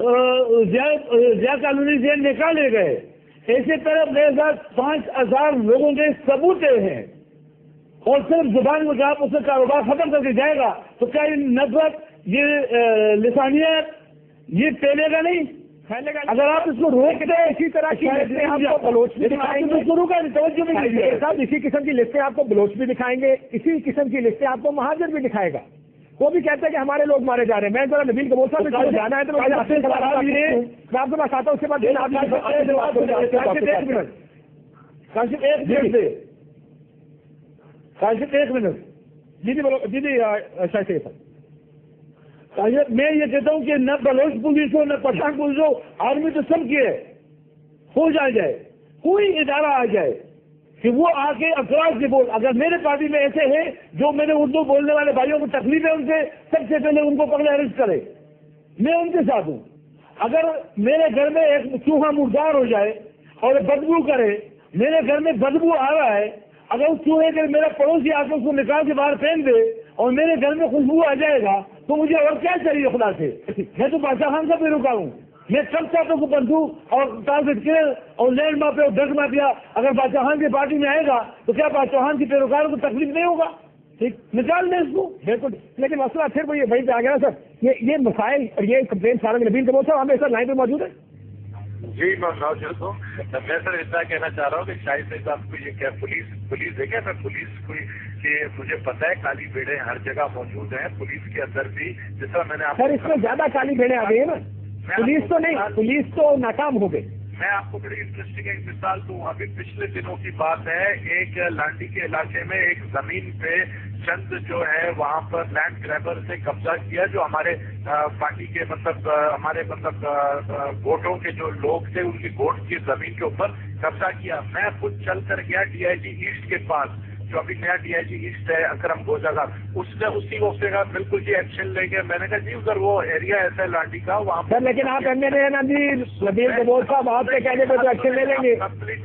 Zia colony سے نکالے گئے، اسی طرح میرے ساتھ 5,000 لوگوں کے ثبوت ہیں، اور صرف زبان میں آپ اسے کاروبار ختم کر کے جائے گا تو کیا یہ نفرت، یہ لسانیت یہ پھیلے گا نہیں؟ اگر آپ اس کو روک دیں، اسی طرح کی لسٹیں آپ کو بلوچ بھی دکھائیں گے، توجہ بھی نہیں صاحب، اسی قسم کی لسٹیں آپ کو بلوچ بھی دکھائیں گے، اسی قسم کی لسٹیں آپ کو مہاجر بھی دکھائے گا، وہ بھی کہتا ہے کہ ہمارے لوگ مارے جا رہے ہیں۔ میں ذرا نبیل کمور صاحب سے جانا ہے تو میں آپ کے پاس آتا ہوں، اس کے بعد ایک منٹ جی جی بولو جی جی شاید میں یہ کہتا ہوں کہ نہ بلوچ پولیس ہو نہ پٹھان پولیس ہو، آرمی تو سب کی ہے، ہو جائے کوئی ادارہ آ جائے کہ وہ آ کے اکراس رپورٹ، اگر میرے پارٹی میں ایسے ہیں جو میرے اردو بولنے والے بھائیوں کو تکلیف ہے ان سے، سب سے پہلے ان کو پکڑے اریسٹ کرے، میں ان کے ساتھ ہوں۔ اگر میرے گھر میں ایک چوہا مردار ہو جائے اور بدبو کرے، میرے گھر میں بدبو آ رہا ہے، اگر اس چوہے کے میرا پڑوسی آ کے اس کو نکال کے باہر پھینک دے اور میرے گھر میں خوشبو آ جائے گا تو مجھے اور کیا چاہیے خدا سے؟ میں تو بادشاہ خان کا پیروکار ہوں، میں سب چاہتا ہوں کہ بندوق اور ٹارگٹ کل اور لینڈ مافیا اور ڈرگ مافیا اگر بادشاہ خان کی پارٹی میں آئے گا تو کیا بادشاہ خان کے پیروکاروں کو تکلیف نہیں ہوگا؟ ٹھیک، نکال دیں اس کو، بالکل۔ لیکن مسئلہ پھر وہ یہ وہیں پہ آ گیا نا سر، یہ مسائل اور یہ کمپلین سارا نبیل کمور صاحب ہمیں سر لائن پہ موجود ہے؟ جی میں موجود ہوں۔ میں سر اتنا کہنا چاہ رہا ہوں کہ شاہد صاحب کو یہ کیا پولیس ہے کیا؟ پولیس کوئی کہ مجھے پتا ہے کالی بھیڑیں ہر جگہ موجود ہیں، پولیس کے اندر بھی، جس طرح میں نے سر اس میں زیادہ کالی بھیڑیں آ گئی ہیں نا، پولیس تو نہیں، پولیس تو ناکام ہو گئی۔ میں آپ کو بڑی انٹرسٹنگ ایک مثال دوں، ابھی پچھلے دنوں کی بات ہے، ایک لانڈی کے علاقے میں ایک زمین پہ چند جو ہے وہاں پر لینڈ گریبر سے قبضہ کیا، جو ہمارے پارٹی کے ہمارے ووٹوں کے جو لوگ تھے ان کی ووٹ کی زمین کے اوپر قبضہ کیا۔ میں خود چل کر گیا ڈی آئی جی ایسٹ کے پاس، جو ابھی نیا ڈی آئی جی ایسٹ ہے اکرم گوجا کا، اس نے اسی وقت کہا بالکل جی ایکشن لیں گے۔ میں نے کہا جی ادھر وہ ایریا ایسا ہے لانڈی کا وہاں پر، لیکن آپ ایم ایل اے نا جی نبیل کمور صاحب، آپ کے کہنے پہ تو ایکشن لے لیں گے،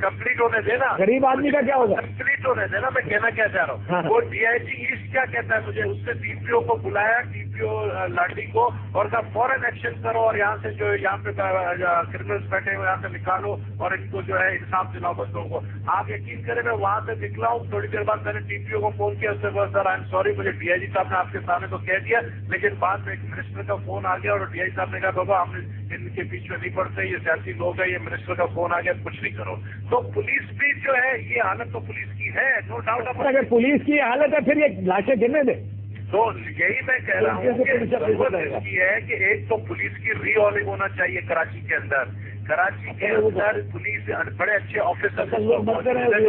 کمپلیٹ ہونے دینا، غریب آدمی کا کیا ہوگا؟ کمپلیٹ ہونے دینا، میں کہنا کیا چاہ رہا ہوں۔ وہ ڈی آئی جی ایسٹ کیا کہتا ہے مجھے، اس نے ڈی پی او کو بلایا، ڈی پی او لانڈی کو، اور کہا فوراً ایکشن کرو اور یہاں سے جو یہاں پہ کرمنلس بیٹھے ہوئے یہاں سے نکالو اور ان کو جو ہے انصاف دلاؤ بندوں کو۔ آپ یقین کریں میں وہاں سے نکلا ہوں، تھوڑی دیر بعد میں نے ڈی پی او کو فون کیا، اس سے بہت سر آئی ایم سوری، مجھے ڈی آئی جی صاحب نے آپ کے سامنے تو کہہ دیا، لیکن بعد میں ایک منسٹر کا فون آ گیا اور ڈی آئی صاحب نے کہا بابا ہم ان کے بیچ میں نہیں پڑتے، یہ سیاسی لوگ ہیں، یہ منسٹر کا فون آ گیا، کچھ نہیں کرو۔ تو پولیس بھی جو ہے یہ حالت تو پولیس کی ہے، نو ڈاؤٹ۔ اگر پولیس کی حالت ہے پھر یہ لاشیں گرنے دیں۔ تو یہی میں کہہ رہا ہوں کہ ضرورت اس کی ہے کہ ایک تو پولیس کی ری آلنگ ہونا چاہیے کراچی کے اندر، کراچی کے اندر پولیس بڑے اچھے آفیسر جو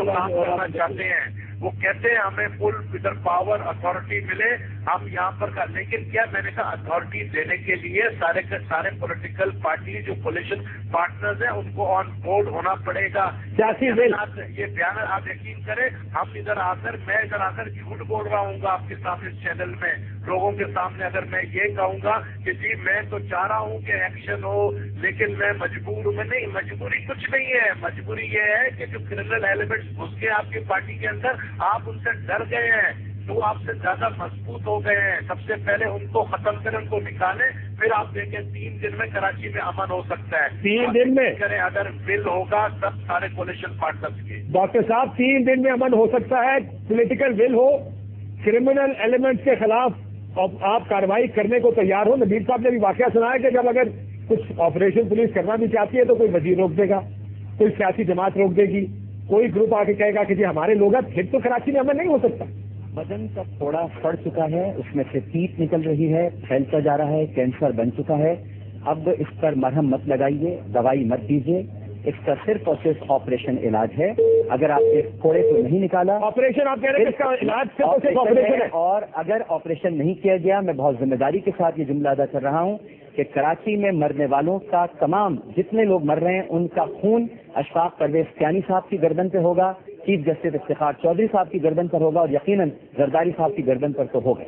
کام کرنا چاہتے ہیں، وہ کہتے ہیں ہمیں فل ادھر پاور اتھارٹی ملے، ہم یہاں پر کا، لیکن کیا میں نے کہا اتھارٹی دینے کے لیے سارے کے سارے پولیٹیکل پارٹی جو کولیشن پارٹنرز ہیں ان کو آن بورڈ ہونا پڑے گا۔ یہ بیان آپ یقین کریں، ہم ادھر آ کر میں ادھر آ کر جھوٹ بول رہا ہوں گا آپ کے سامنے اس چینل میں لوگوں کے سامنے، اگر میں یہ کہوں گا کہ جی میں تو چاہ رہا ہوں کہ ایکشن ہو لیکن میں مجبور ہوں، میں نہیں، مجبوری کچھ نہیں ہے، مجبوری یہ ہے کہ جو کرمنل ایلیمنٹس گھس کے آپ کی پارٹی کے اندر آپ ان سے ڈر گئے ہیں، تو آپ سے زیادہ مضبوط ہو گئے ہیں، سب سے پہلے ان کو ختم کریں، ان کو نکالیں، پھر آپ دیکھیں 3 دن میں کراچی میں امن ہو سکتا ہے۔ 3 دن میں کریں اگر ول ہوگا سب سارے کولیشن پارٹنرز کے۔ ڈاکٹر صاحب 3 دن میں امن ہو سکتا ہے، political will who, criminal elements کے خلاف آپ کارروائی کرنے کو تیار ہو۔ نبیل صاحب نے بھی واقعہ سنا ہے کہ جب اگر کچھ آپریشن پولیس کرنا بھی چاہتی ہے تو کوئی وزیر روک دے گا، کوئی سیاسی جماعت روک دے گی، کوئی گروپ آ کے کہے گا کہ جی ہمارے لوگ ہیں، پھر تو کراچی میں امن نہیں ہو سکتا۔ بدن کا تھوڑا سڑ چکا ہے، اس میں سے پیپ نکل رہی ہے، پھیلتا جا رہا ہے، کینسر بن چکا ہے، اب اس پر مرہم مت لگائیے، دوائی مت دیجیے، اس کا صرف اور صرف آپریشن علاج ہے۔ اگر آپ کے پھوڑے کو نہیں نکالا، آپریشن آپ کہہ رہے ہیں اس کا علاج صرف آپریشن ہے، اور اگر آپریشن نہیں کیا گیا، میں بہت ذمہ داری کے ساتھ یہ جملہ ادا کر رہا ہوں کہ کراچی میں مرنے والوں کا تمام جتنے لوگ مر رہے ہیں ان کا خون اشفاق پرویز کیانی صاحب کی گردن پہ ہوگا، چیف جسٹس افتخار چودھری صاحب کی گردن پر ہوگا، اور یقیناً زرداری صاحب کی گردن پر تو ہوگا۔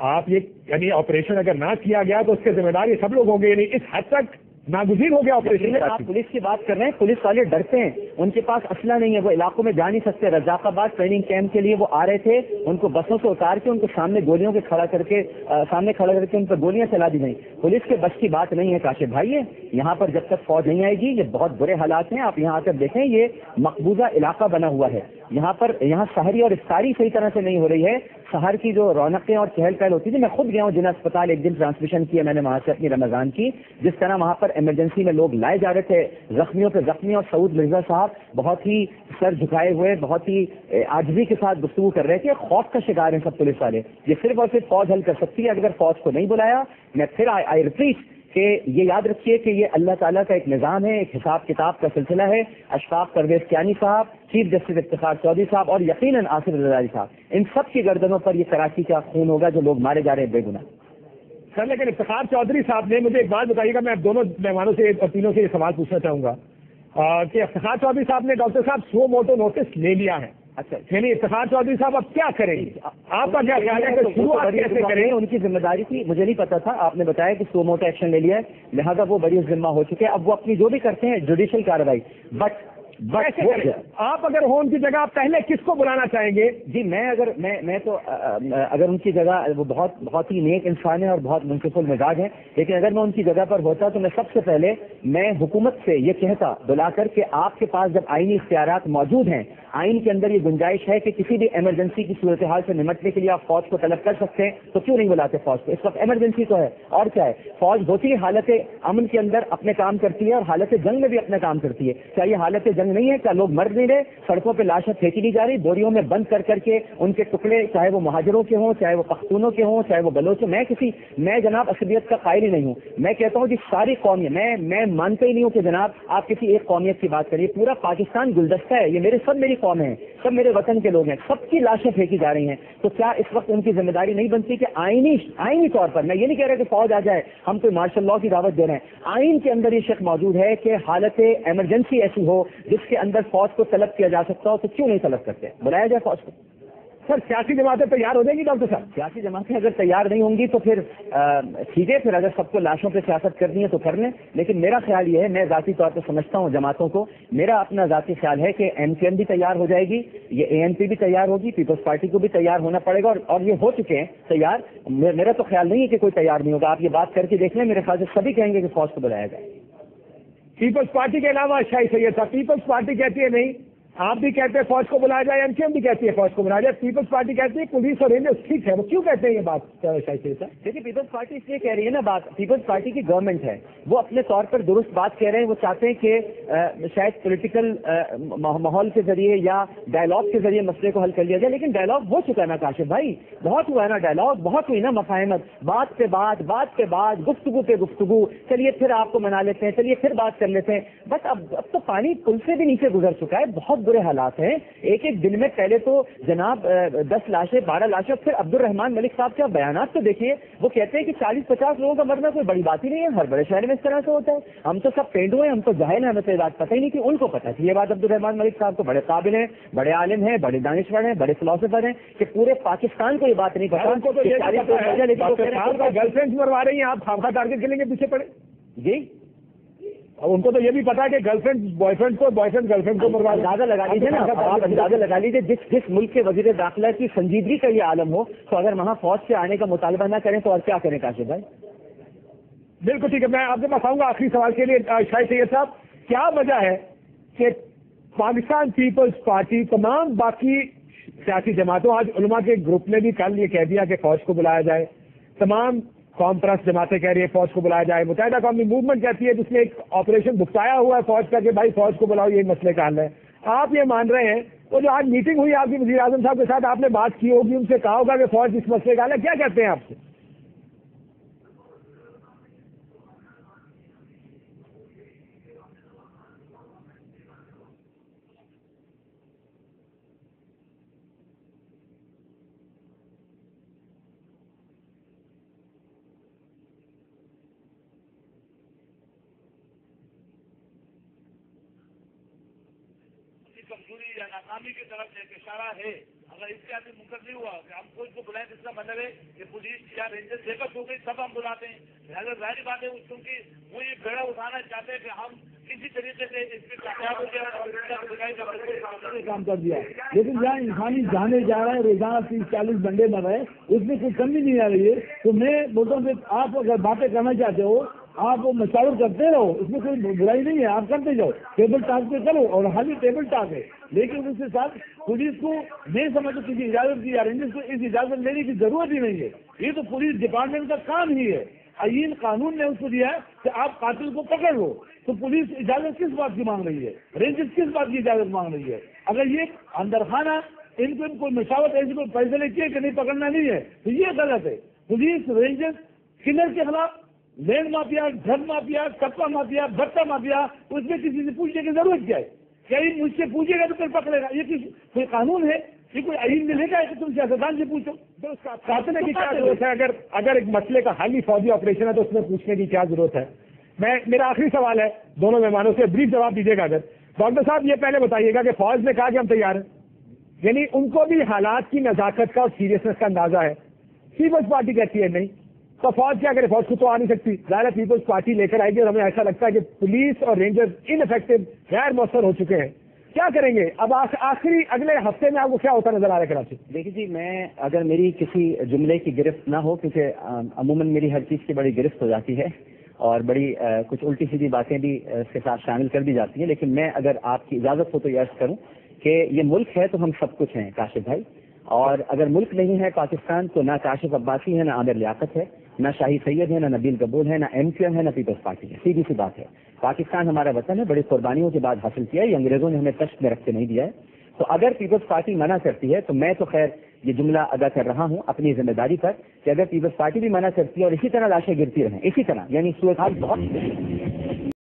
آپ یہ یعنی آپریشن اگر نہ کیا گیا تو اس کے ذمہ دار یہ سب لوگ ہوں گے، یعنی اس حد تک नागुजीर हो गया ऑपरेशन। आप पुलिस की बात कर रहे हैं, पुलिस वाले डरते हैं, उनके पास असला नहीं है, वो इलाकों में जा नहीं सकते। रजाकाबाद ट्रेनिंग कैंप के लिए वो आ रहे थे, उनको बसों से उतार के उनको सामने गोलियों के सामने खड़ा करके उन पर गोलियां चला दी गई। पुलिस के बस की बात नहीं है काशिफ भाई। यहाँ पर जब तक फौज नहीं आएगी, ये बहुत बुरे हालात हैं। आप यहाँ आकर देखें, ये मकबूजा इलाका बना हुआ है। यहाँ सहरी और इफ्तारी सही तरह से नहीं हो रही है। शहर की जो रौनकें और चहल पहल होती थी, मैं खुद गया हूँ जिला अस्पताल, एक दिन ट्रांसमिशन किया मैंने वहां से अपनी रमजान की, जिस तरह वहां पर इमरजेंसी में लोग लाए जा रहे थे, जख्मियों पे जख्मी, और सऊद मिर्जा साहब बहुत ही सर झुकाए हुए, बहुत ही आजिज़ी के साथ गुफ्तगू कर रहे थे। खौफ का शिकार हैं सब पुलिस वाले। ये सिर्फ और सिर्फ फौज हल कर सकती है। अगर फौज को नहीं बुलाया, मैं फिर आई रिपीट कि ये याद रखिए कि ये अल्लाह ताला का एक निज़ाम है, एक हिसाब किताब का सिलसिला है। अशफाक परवेज कियानी साहब, चीफ जस्टिस इफ्तिखार चौधरी साहब और यकीनन आसिफ रज़ाई साहब, इन सब की गर्दनों पर ये कराची का खून होगा जो लोग मारे जा रहे हैं बेगुनाह। सर, लेकिन इफ्तिखार चौधरी साहब ने मुझे एक बात बताइएगा, मैं दोनों मेहमानों से और तीनों से ये सवाल पूछना चाहूंगा कि इफ्तिखार चौधरी साहब ने डॉक्टर साहब सो मोटो नोटिस ले लिया है। अच्छा, यानी इफ्तिखार चौधरी साहब अब क्या करेंगे? आपका क्या ख्याल है कि शुरुआत कैसे करेंगे? उनकी जिम्मेदारी थी, मुझे नहीं पता था। आपने बताया कि सो मोटो एक्शन ले लिया है, लिहाजा वो बड़ी जिम्मा हो चुके हैं। अब वो अपनी जो भी करते हैं जुडिशियल कार्रवाई, बट आप अगर हो उनकी जगह, आप पहले किसको बुलाना चाहेंगे? जी, मैं तो अगर उनकी जगह, वो बहुत ही नेक इंसान है और बहुत मुंसिफुल मिजाज है, लेकिन अगर मैं उनकी जगह पर होता तो मैं सबसे पहले हुकूमत से ये कहता बुलाकर के, आपके पास जब आईनी इख्तियारात मौजूद हैं, आइन के अंदर ये गुंजाइश है कि किसी भी इमरजेंसी की सूरत हाल से निमटने के लिए आप फौज को तलब कर सकते हैं, तो क्यों नहीं बुलाते फौज को? इस वक्त इमरजेंसी तो है, और क्या है? फौज होती है हालत अमन के अंदर अपने काम करती है और हालत जंग में भी अपना काम करती है। क्या ये हालत जंग नहीं है? क्या लोग मर नहीं रहे? सड़कों पे लाशें फेंकी नहीं जा रही, बोरियों में बंद कर करके उनके टुकड़े, चाहे वो मुहाजिरों के हों, चाहे वो पख्तूनों के हों, चाहे वो बलोच। मैं जनाब असलियत का कायल ही नहीं हूँ। मैं कहता हूँ कि सारी कौमियत, मैं मानता ही नहीं हूँ कि जनाब आप किसी एक कौमियत की बात करिए। पूरा पाकिस्तान गुलदस्ता है, ये मेरी कौम है, सब मेरे वतन के लोग हैं, सबकी लाशें फेंकी जा रही हैं। तो क्या इस वक्त उनकी जिम्मेदारी नहीं बनती कि आईनी तौर पर, मैं ये नहीं कह रहा कि फौज आ जाए, हम कोई मार्शल लॉ की दावत दे रहे हैं, आइन के अंदर ये शक मौजूद है कि हालत इमरजेंसी ऐसी हो जिसके अंदर फौज को तलब किया जा सकता हो, तो क्यों नहीं तलब करते? बुलाया जाए फौज को। सर, सियासी जमातें तैयार हो जाएंगी डॉक्टर साहब? सियासी जमातें अगर तैयार नहीं होंगी तो फिर ठीक है, फिर अगर सबको लाशों पे सियासत करनी है तो कर लें। लेकिन मेरा ख्याल ये है, मैं ज़ाती तौर पर समझता हूँ जमातों को, मेरा अपना ज़ाती ख्याल है कि एमकेएम भी तैयार हो जाएगी, ये एएनपी भी तैयार होगी, पीपल्स पार्टी को भी तैयार होना पड़ेगा, और ये हो चुके हैं तैयार। मेरा तो ख्याल नहीं है कि कोई तैयार नहीं होगा। आप ये बात करके देख लें, मेरे ख्याल से सभी कहेंगे कि फौज को बुलाया जाए। पीपल्स पार्टी के अलावा शाही सैयद साहब, पीपल्स पार्टी कहती है नहीं, आप भी कहते हैं फौज को बुलाया जाए, एमकेएम भी कहती है फौज को बुलाया जाए, पीपल्स पार्टी कहती है पुलिस और रेंजर्स ठीक है। वो क्यों कहते हैं ये बात शाही सैयद साहब? देखिए, पीपल्स पार्टी इसलिए कह रही है ना बात, पीपल्स पार्टी की गवर्नमेंट है, वो अपने तौर पर दुरुस्त बात कह रहे हैं। वो चाहते हैं कि शायद पॉलिटिकल माहौल के जरिए या डायलॉग के जरिए मसले को हल कर लिया जाए, लेकिन डायलॉग हो चुका है ना काशिफ भाई, बहुत हुआ है ना डायलॉग, बहुत हुई ना मफाहमत, बात पे बात, गुफ्तगू पे गुफ्तगू, चलिए फिर आपको मना लेते हैं, चलिए फिर बात कर लेते हैं। बस अब तो पानी पुल से भी नीचे गुजर चुका है, बहुत बुरे हालात हैं। एक दिन में पहले तो जनाब 10 लाशें, 12 लाशें, फिर अब्दुल रहमान मलिक साहब के बयानात तो देखिए, वो कहते हैं कि 40-50 लोगों का मरना कोई बड़ी बात ही नहीं है, हर बड़े शहर में इस तरह से होता है। हम तो सब पेंडू हैं, हम तो जाहिल हैं, हमें तो ये बात पता ही नहीं थी। उनको पता थी ये बात। अब्दुल रहमान मलिक साहब तो बड़े काबिल हैं, बड़े आलिम हैं, बड़े दानिशवर हैं, बड़े फिलोसोफर हैं, कि पूरे पाकिस्तान को ये बात नहीं पता। उनको तो गर्लफ्रेंड मरवा रही हैं, आप खामखा टारगेट के लिए पीछे पड़े जी। उनको तो ये भी पता है कि गर्लफ्रेंड बॉयफ्रेंड को, बॉयफ्रेंड गर्लफ्रेंड को मरवा। अंदाजा लगा लीजिए ना, आप अंदाजा लगा लीजिए, जिस मुल्क के वजीर दाखिला की संजीदगी का ये आलम हो, तो अगर वहाँ फौज से आने का मुतालबा ना करें तो और क्या करें काशिफ भाई? बिल्कुल ठीक है। मैं आपके पास आऊंगा आखिरी सवाल के लिए। शाही सैयद साहब, क्या वजह है कि पाकिस्तान पीपल्स पार्टी, तमाम बाकी सियासी जमातों, आज उलमा के ग्रुप ने भी कल ये कह दिया कि फौज को बुलाया जाए, तमाम कौम परस्त जमातें कह रही है फौज को बुलाया जाए, मुत्तहिदा कौमी मूवमेंट कहती है जिसने एक ऑपरेशन भुगताया हुआ है फौज का कि भाई फौज को बुलाओ, ये मसले का हल है। आप ये मान रहे हैं, वो जो आज मीटिंग हुई आपकी वज़ीर आज़म साहब के साथ, आपने बात की होगी, उनसे कहा होगा कि फौज इस मसले का हल है, क्या कहते हैं आपसे? कमजोरी या नाकामी की तरफ एक इशारा है। अगर इससे आदमी मुकर नहीं हुआ कि हम कोई को बुलाएं, इसका मतलब है कि पुलिस या रेंजर बेबस हो गई, सब हम बुलाते हैं। लिहाजा जाहिर बात है क्योंकि वो ये बेड़ा उठाना चाहते हैं कि हम किसी तरीके से इसमें कामयाब हो गया और काम कर दिया। लेकिन जहाँ इंसानी जाने जा रहा है, रोजाना 30-40 बंदे मर रहे हैं, उसमें कोई कमी नहीं आ रही है। तो मैं बोलता हूँ आप अगर बातें करना चाहते हो, आप वो मशावर करते रहो, इसमें कोई बुराई नहीं है, आप करते जाओ, टेबल टॉक पे करो, और हाल ही टेबल टॉक है। लेकिन उसके साथ पुलिस को नहीं समझो किसी इजाजत की, या रेंजर्स को इस इजाजत लेने की जरूरत ही नहीं है। ये तो पुलिस डिपार्टमेंट का काम ही है। आईन कानून ने उसको दिया है कि आप कातिल को पकड़ लो, तो पुलिस इजाजत किस बात की मांग रही है, रेंजर्स किस बात की इजाजत मांग रही है? अगर ये अंदर खाना इनको कोई मशावत ऐसी कोई फैसले किए कि नहीं पकड़ना नहीं है, तो ये गलत है। पुलिस रेंजर्स किलर के खिलाफ, land mafia, drug mafia, kappa mafia, भट्टा माफिया, उसमें किसी से पूछने की जरूरत क्या है? क्या ये मुझसे पूछेगा तो फिर पकड़ेगा? ये कोई कानून है? ये कोई आईन में लिखा है कि तुम सियासतदान से पूछो? तो उसका काटने की क्या जरूरत है? अगर एक मसले का हाल ही फौजी ऑपरेशन है तो उसमें पूछने की क्या जरूरत है? मेरा आखिरी सवाल है दोनों मेहमानों से, ब्रीफ जवाब दीजिएगा। अगर डॉक्टर साहब ये पहले बताइएगा कि फौज ने कहा कि हम तैयार हैं, यानी उनको भी हालात की नजाकत का और सीरियसनेस का अंदाजा है। पीपल्स पार्टी कहती है नहीं, तो फौज क्या करे? फौज खुद तो आ नहीं सकती, ज़ाहिर है पीपल्स पार्टी लेकर आएगी। और हमें ऐसा लगता है कि पुलिस और रेंजर्स इनइफेक्टिव, गैर मौसर हो चुके हैं। क्या करेंगे अब? आखिरी अगले हफ्ते में आपको क्या होता नजर आ रहा है कराची? देखिए जी, मैं अगर मेरी किसी जुमले की गिरफ्त ना हो, क्योंकि अमूमन मेरी हर चीज़ की बड़ी गिरफ्त हो जाती है और बड़ी कुछ उल्टी सीधी बातें भी इसके साथ शामिल कर दी जाती हैं, लेकिन मैं अगर आपकी इजाज़त हो तो ये अर्ज़ करूँ कि ये मुल्क है तो हम सब कुछ हैं काशिफ भाई, और अगर मुल्क नहीं है पाकिस्तान तो ना काशिफ अब्बासी है, ना आमिर लियाकत है, ना शाही सैयद है, ना नबील कबूल है, ना MQM है, ना पीपल्स पार्टी है। सीधी सी बात है। पाकिस्तान हमारा वतन है, बड़ी कुर्बानियों के बाद हासिल किया है, ये अंग्रेजों ने हमें तश्त में रख के नहीं दिया है। तो अगर पीपल्स पार्टी मना करती है तो मैं तो खैर ये जुमला अदा कर रहा हूँ अपनी जिम्मेदारी पर कि अगर पीपल्स पार्टी भी मना करती है और इसी तरह लाशें गिरती रहें, इसी तरह, यानी सूरत हाल बहुत